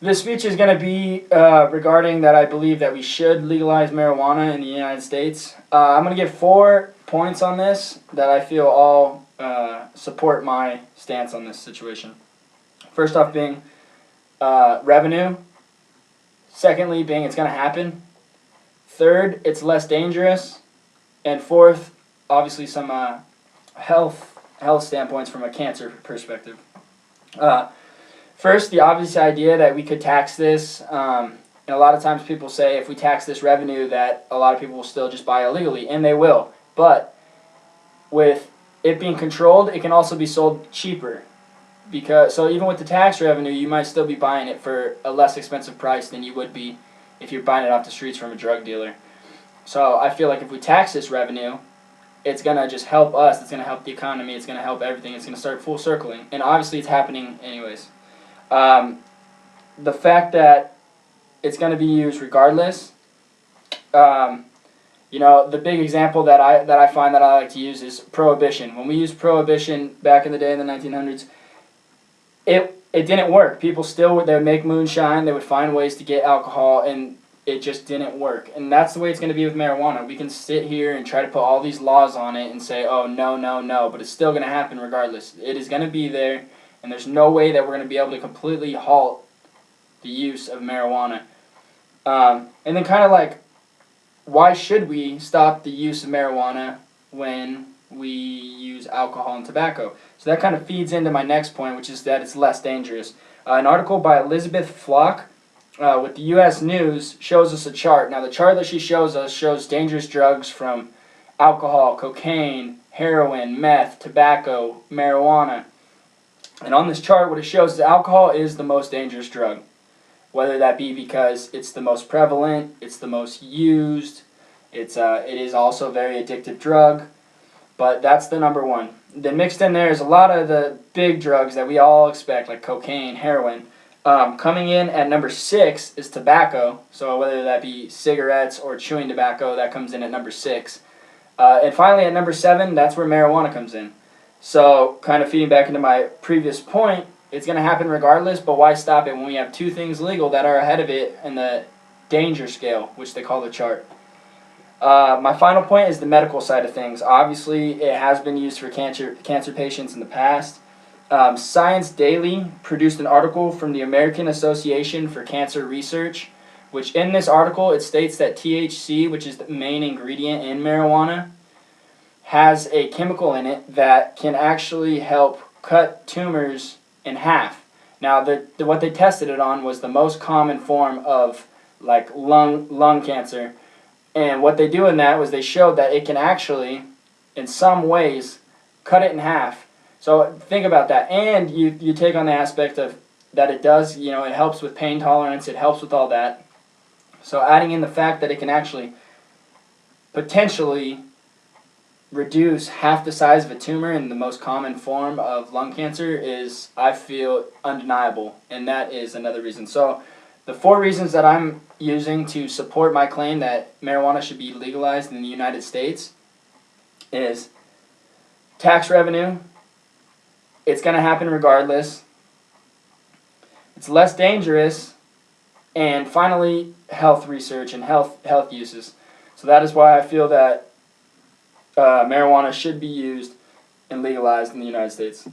This speech is going to be regarding that I believe that we should legalize marijuana in the United States. I'm going to give 4 points on this that I feel all support my stance on this situation. First off being revenue. Secondly being it's going to happen. Third, it's less dangerous. And fourth, obviously some health standpoints from a cancer perspective. First, the obvious idea that we could tax this, and a lot of times people say if we tax this revenue that a lot of people will still just buy illegally, and they will. But with it being controlled, it can also be sold cheaper. So even with the tax revenue, you might still be buying it for a less expensive price than you would be if you're buying it off the streets from a drug dealer. So I feel like if we tax this revenue, it's going to just help us, it's going to help the economy, it's going to help everything, it's going to start full circling. And obviously it's happening anyways. The fact that it's going to be used regardless, the big example that I find that I like to use is prohibition. When we used prohibition back in the day in the 1900s, it didn't work. People still they would make moonshine, they would find ways to get alcohol, and it just didn't work. And that's the way it's going to be with marijuana. We can sit here and try to put all these laws on it and say, oh, no, no, no, but it's still going to happen regardless. It is going to be there, and there's no way that we're going to be able to completely halt the use of marijuana. And then kind of like, why should we stop the use of marijuana when we use alcohol and tobacco? So that kind of feeds into my next point, which is that it's less dangerous. An article by Elizabeth Flock with the U.S. News shows us a chart. Now the chart that she shows us shows dangerous drugs from alcohol, cocaine, heroin, meth, tobacco, marijuana. And on this chart what it shows is alcohol is the most dangerous drug. Whether that be because it's the most prevalent, it's the most used, it is also a very addictive drug, but that's the number one. Then mixed in there is a lot of the big drugs that we all expect, like cocaine, heroin. Coming in at number 6 is tobacco, so whether that be cigarettes or chewing tobacco, that comes in at number 6. And finally at number 7, that's where marijuana comes in. So kind of feeding back into my previous point, it's going to happen regardless, but why stop it when we have 2 things legal that are ahead of it in the danger scale, which they call the chart. My final point is the medical side of things. Obviously, it has been used for cancer patients in the past. Science Daily produced an article from the American Association for Cancer Research, which in this article it states that THC, which is the main ingredient in marijuana, has a chemical in it that can actually help cut tumors in half. Now, what they tested it on was the most common form of like lung cancer, and what they do in that was they showed that it can actually, in some ways, cut it in half. So think about that, and you take on the aspect of that it does, it helps with pain tolerance, it helps with all that. So adding in the fact that it can actually potentially reduce half the size of a tumor in the most common form of lung cancer is, I feel, undeniable, and that is another reason. So the 4 reasons that I'm using to support my claim that marijuana should be legalized in the United States is tax revenue. It's going to happen regardless. It's less dangerous. And finally, health research and health uses. So that is why I feel that marijuana should be used and legalized in the United States.